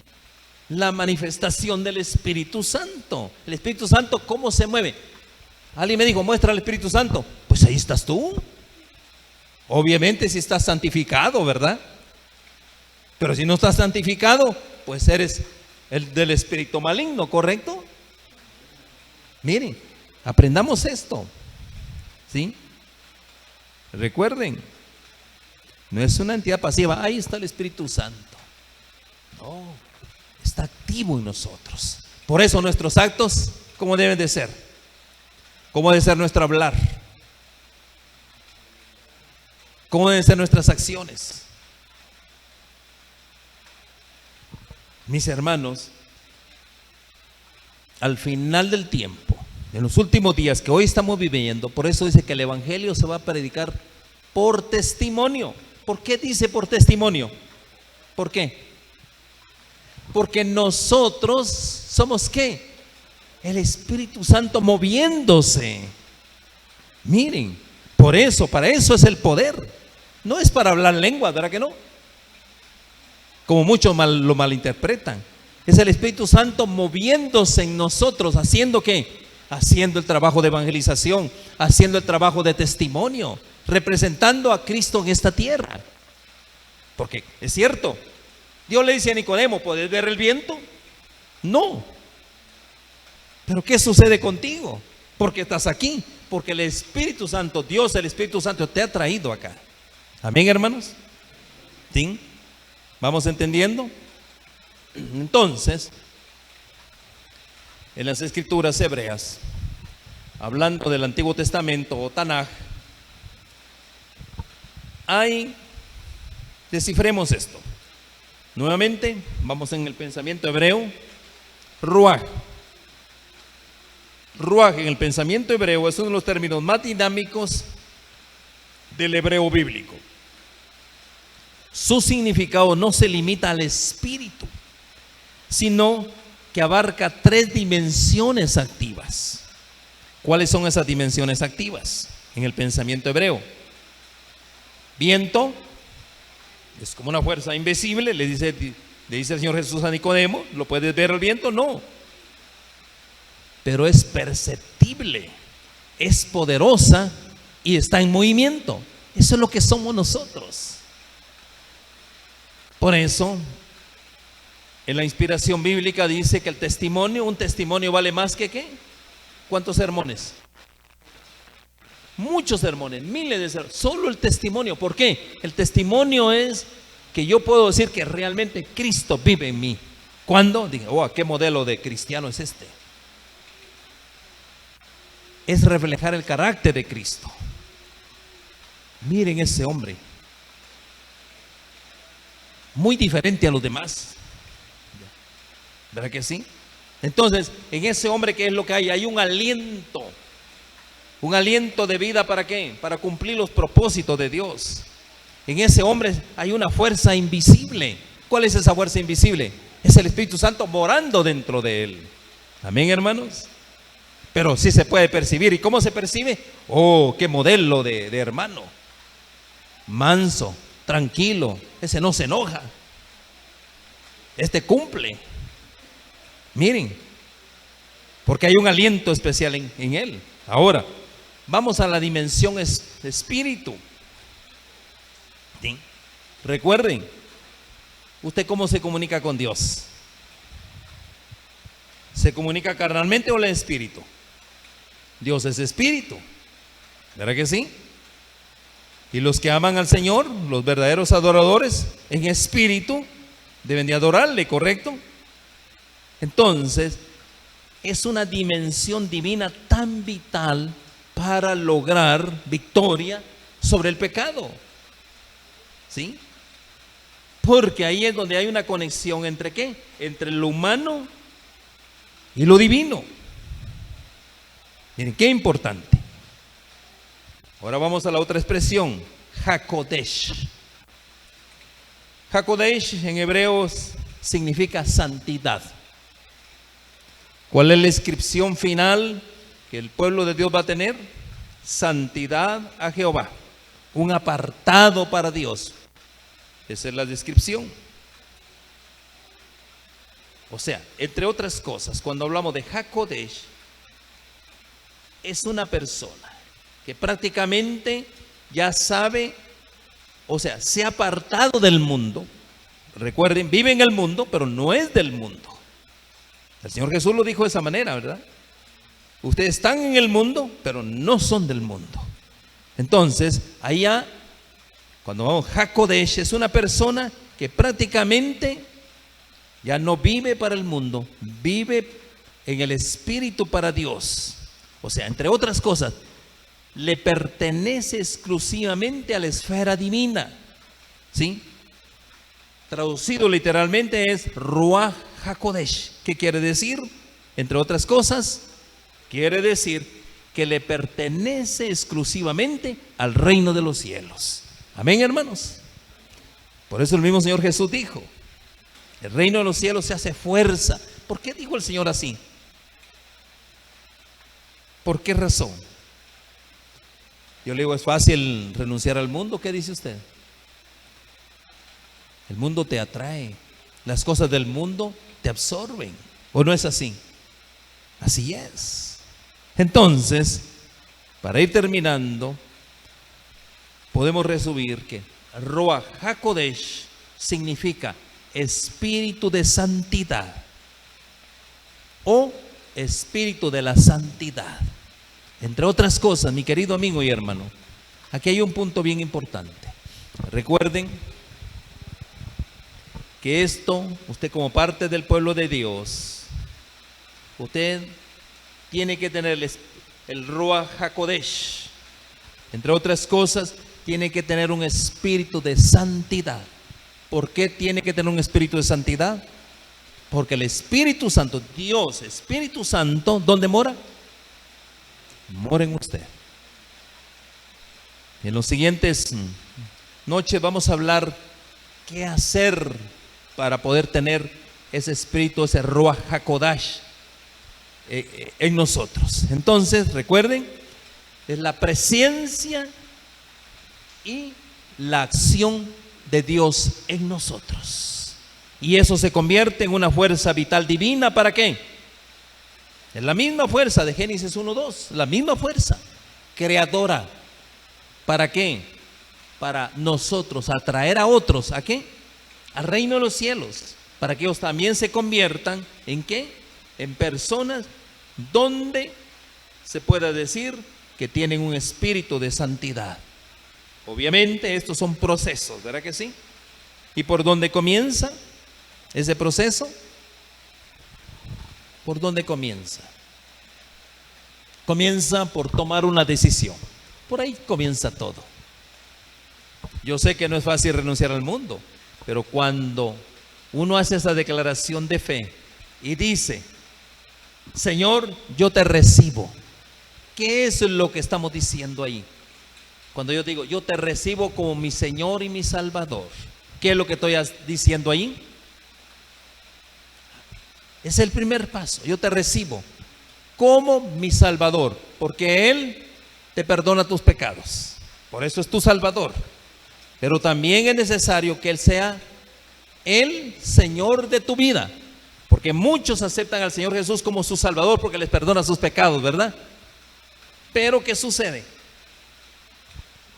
La manifestación del Espíritu Santo. El Espíritu Santo, ¿cómo se mueve? Alguien me dijo, muestra al Espíritu Santo. Pues ahí estás tú. Obviamente si estás santificado, ¿verdad? Pero si no estás santificado, pues eres el del espíritu maligno, ¿correcto? Miren, aprendamos esto, ¿sí? Recuerden, no es una entidad pasiva. Ahí está el Espíritu Santo. No, está activo en nosotros. Por eso nuestros actos, ¿cómo deben de ser? ¿Cómo debe ser nuestro hablar? ¿Cómo deben ser nuestras acciones? Mis hermanos, al final del tiempo, en los últimos días que hoy estamos viviendo, por eso dice que el Evangelio se va a predicar por testimonio. ¿Por qué dice por testimonio? ¿Por qué? Porque nosotros somos ¿qué? El Espíritu Santo moviéndose. Miren, por eso, para eso es el poder. No es para hablar lengua, ¿verdad que no? Como muchos lo malinterpretan. Es el Espíritu Santo moviéndose en nosotros, haciendo ¿qué? Haciendo el trabajo de evangelización, haciendo el trabajo de testimonio, representando a Cristo en esta tierra. Porque es cierto, Dios le dice a Nicodemo, ¿puedes ver el viento? No. Pero ¿qué sucede contigo? Porque estás aquí, porque el Espíritu Santo, Dios, el Espíritu Santo te ha traído acá. Amén, hermanos. ¿Sí? ¿Vamos entendiendo? Entonces, en las escrituras hebreas, hablando del Antiguo Testamento o Tanaj, descifremos esto. Nuevamente, vamos en el pensamiento hebreo, ruaj. Ruaj en el pensamiento hebreo es uno de los términos más dinámicos del hebreo bíblico. Su significado no se limita al espíritu, sino que abarca 3 dimensiones activas. ¿Cuáles son esas dimensiones activas en el pensamiento hebreo? Viento es como una fuerza invisible, le dice el Señor Jesús a Nicodemo. ¿Lo puedes ver el viento? No, pero es perceptible, es poderosa y está en movimiento. Eso es lo que somos nosotros. Por eso, en la inspiración bíblica dice que un testimonio vale más que ¿qué? ¿Cuántos sermones? Muchos sermones, miles de sermones. Solo el testimonio. ¿Por qué? El testimonio es que yo puedo decir que realmente Cristo vive en mí. ¿Cuándo? Dije, ¿qué modelo de cristiano es este? Es reflejar el carácter de Cristo. Miren ese hombre, muy diferente a los demás, ¿verdad que sí? Entonces, en ese hombre, ¿qué es lo que hay? Hay un aliento de vida. ¿Para qué? Para cumplir los propósitos de Dios. En ese hombre hay una fuerza invisible. ¿Cuál es esa fuerza invisible? Es el Espíritu Santo morando dentro de él. Amén, hermanos. Pero sí se puede percibir. ¿Y cómo se percibe? Qué modelo de hermano. Manso, tranquilo. Ese no se enoja. Este cumple. Miren, porque hay un aliento especial en él. Ahora, vamos a la dimensión espíritu. ¿Sí? Recuerden, ¿Usted cómo se comunica con Dios? ¿Se comunica carnalmente o en espíritu? Dios es espíritu, ¿verdad que sí? Y los que aman al Señor, los verdaderos adoradores, en espíritu, deben de adorarle, ¿correcto? Entonces, es una dimensión divina tan vital para lograr victoria sobre el pecado, ¿sí? Porque ahí es donde hay una conexión entre ¿qué? Entre lo humano y lo divino. Miren, qué importante. Ahora vamos a la otra expresión, Hakodesh. Hakodesh en hebreo significa santidad. ¿Cuál es la inscripción final que el pueblo de Dios va a tener? Santidad a Jehová, un apartado para Dios. Esa es la descripción. O sea, entre otras cosas, cuando hablamos de Hakodesh, es una persona que prácticamente ya sabe, o sea, se ha apartado del mundo. Recuerden, vive en el mundo, pero no es del mundo. El Señor Jesús lo dijo de esa manera, ¿verdad? Ustedes están en el mundo, pero no son del mundo. Entonces, allá, cuando vamos a Hakodesh, es una persona que prácticamente ya no vive para el mundo, vive en el Espíritu para Dios. O sea, entre otras cosas, le pertenece exclusivamente a la esfera divina, ¿sí? Traducido literalmente es Ruach Hakodesh. ¿Qué quiere decir? Entre otras cosas, quiere decir que le pertenece exclusivamente al reino de los cielos. Amén, hermanos. Por eso el mismo Señor Jesús dijo, el reino de los cielos se hace fuerza. ¿Por qué dijo el Señor así? ¿Por qué razón? Yo le digo, es fácil renunciar al mundo. ¿Qué dice usted? El mundo te atrae, las cosas del mundo te absorben, ¿o no es así? Así es. Entonces, para ir terminando, podemos resumir que Ruach HaKodesh significa espíritu de santidad o espíritu de la santidad. Entre otras cosas, mi querido amigo y hermano, aquí hay un punto bien importante. Recuerden que esto, usted como parte del pueblo de Dios, usted tiene que tener el Ruach HaKodesh. Entre otras cosas, tiene que tener un espíritu de santidad. ¿Por qué tiene que tener un espíritu de santidad? Porque el Espíritu Santo, Dios, Espíritu Santo, ¿dónde mora? Mora en usted. En los siguientes noches vamos a hablar qué hacer para poder tener ese espíritu, ese Ruach HaKodesh en nosotros. Entonces, recuerden, es la presencia y la acción de Dios en nosotros. Y eso se convierte en una fuerza vital divina. ¿Para qué? Es la misma fuerza de Génesis 1:2, la misma fuerza creadora. ¿Para qué? Para nosotros atraer a otros, ¿a qué? Al reino de los cielos, para que ellos también se conviertan ¿en qué? En personas donde se pueda decir que tienen un espíritu de santidad. Obviamente estos son procesos, ¿verdad que sí? ¿Y por dónde comienza ese proceso? ¿Por dónde comienza? Comienza por tomar una decisión. Por ahí comienza todo. Yo sé que no es fácil renunciar al mundo, pero cuando uno hace esa declaración de fe y dice, Señor, yo te recibo. ¿Qué es lo que estamos diciendo ahí? Cuando yo digo, yo te recibo como mi Señor y mi Salvador, ¿qué es lo que estoy diciendo ahí? Es el primer paso. Yo te recibo como mi Salvador, porque Él te perdona tus pecados. Por eso es tu Salvador. Pero también es necesario que Él sea el Señor de tu vida, porque muchos aceptan al Señor Jesús como su Salvador porque les perdona sus pecados, ¿verdad? Pero ¿qué sucede?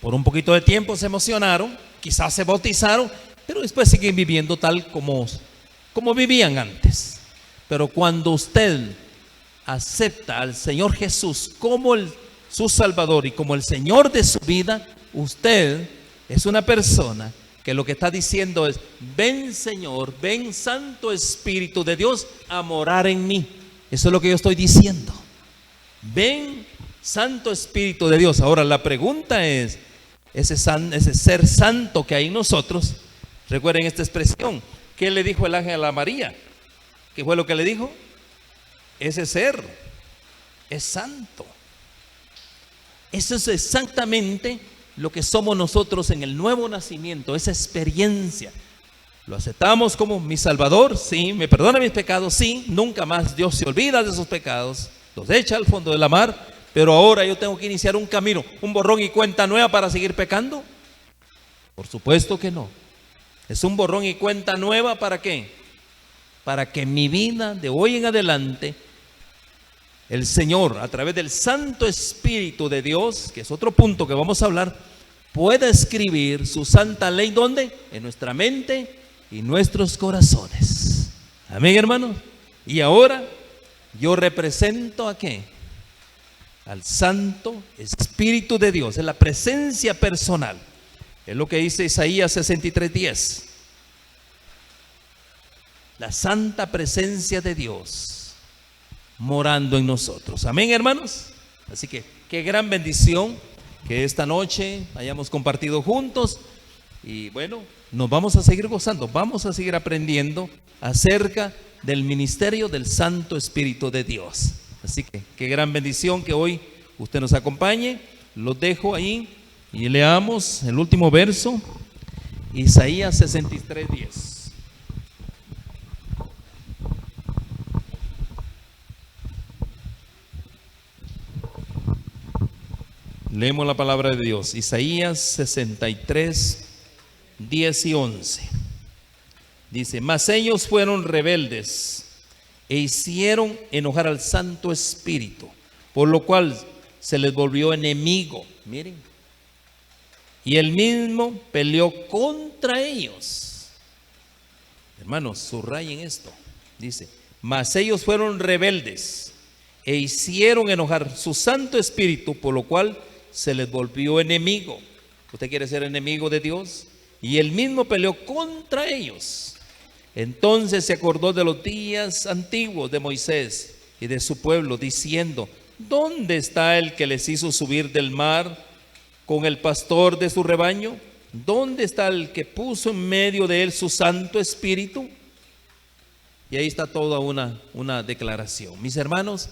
Por un poquito de tiempo se emocionaron, quizás se bautizaron, pero después siguen viviendo tal como vivían antes. Pero cuando usted acepta al Señor Jesús como su Salvador y como el Señor de su vida, usted es una persona que lo que está diciendo es: ven Señor, ven Santo Espíritu de Dios a morar en mí. Eso es lo que yo estoy diciendo. Ven Santo Espíritu de Dios. Ahora la pregunta es, ese ser santo que hay en nosotros, recuerden esta expresión, ¿qué le dijo el ángel a María? ¿Qué fue lo que le dijo? Ese ser es santo. Eso es exactamente lo que somos nosotros en el nuevo nacimiento, esa experiencia. Lo aceptamos como mi Salvador, sí, me perdona mis pecados, sí, nunca más Dios se olvida de esos pecados, los echa al fondo de la mar, pero ahora yo tengo que iniciar un camino, un borrón y cuenta nueva para seguir pecando. Por supuesto que no. Es un borrón y cuenta nueva, ¿para qué? Para que mi vida de hoy en adelante, el Señor, a través del Santo Espíritu de Dios, que es otro punto que vamos a hablar, pueda escribir su santa ley, ¿dónde? En nuestra mente y nuestros corazones. Amén, hermanos. Y ahora yo represento ¿a qué? Al Santo Espíritu de Dios, es la presencia personal. Es lo que dice Isaías 63:10. La santa presencia de Dios morando en nosotros. Amén, hermanos. Así que qué gran bendición que esta noche hayamos compartido juntos. Y bueno, nos vamos a seguir gozando, vamos a seguir aprendiendo acerca del ministerio del Santo Espíritu de Dios. Así que qué gran bendición que hoy usted nos acompañe. Los dejo ahí y leamos el último verso, Isaías 63:10. Leemos la palabra de Dios, Isaías 63:10 y 11. Dice: mas ellos fueron rebeldes e hicieron enojar al Santo Espíritu, por lo cual se les volvió enemigo. Miren. Y él mismo peleó contra ellos. Hermanos, subrayen esto. Dice: mas ellos fueron rebeldes e hicieron enojar su Santo Espíritu, por lo cual se les volvió enemigo. ¿Usted quiere ser enemigo de Dios? Y él mismo peleó contra ellos. Entonces se acordó de los días antiguos de Moisés y de su pueblo, diciendo: ¿dónde está el que les hizo subir del mar con el pastor de su rebaño? ¿Dónde está el que puso en medio de él su Santo Espíritu? Y ahí está toda una declaración. Mis hermanos,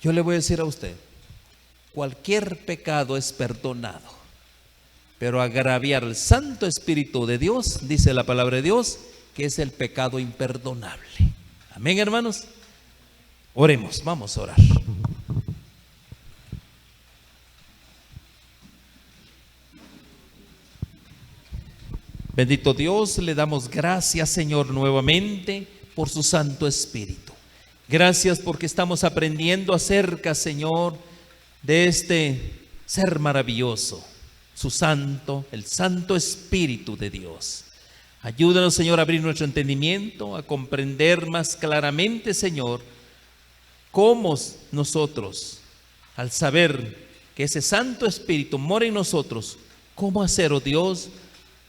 yo le voy a decir a usted, cualquier pecado es perdonado, pero agraviar al Santo Espíritu de Dios, dice la palabra de Dios, que es el pecado imperdonable. Amén, hermanos. Oremos, vamos a orar. Bendito Dios, le damos gracias, Señor, nuevamente por su Santo Espíritu. Gracias porque estamos aprendiendo acerca, Señor, de este ser maravilloso, el Santo Espíritu de Dios. Ayúdanos, Señor, a abrir nuestro entendimiento, a comprender más claramente, Señor, cómo nosotros, al saber que ese Santo Espíritu mora en nosotros, cómo hacer, oh Dios,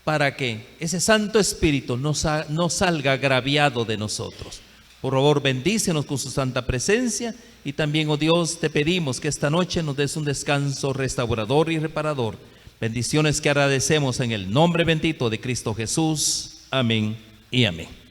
para que ese Santo Espíritu no salga agraviado de nosotros. Por favor, bendícenos con su santa presencia y también, oh Dios, te pedimos que esta noche nos des un descanso restaurador y reparador. Bendiciones que agradecemos en el nombre bendito de Cristo Jesús. Amén y amén.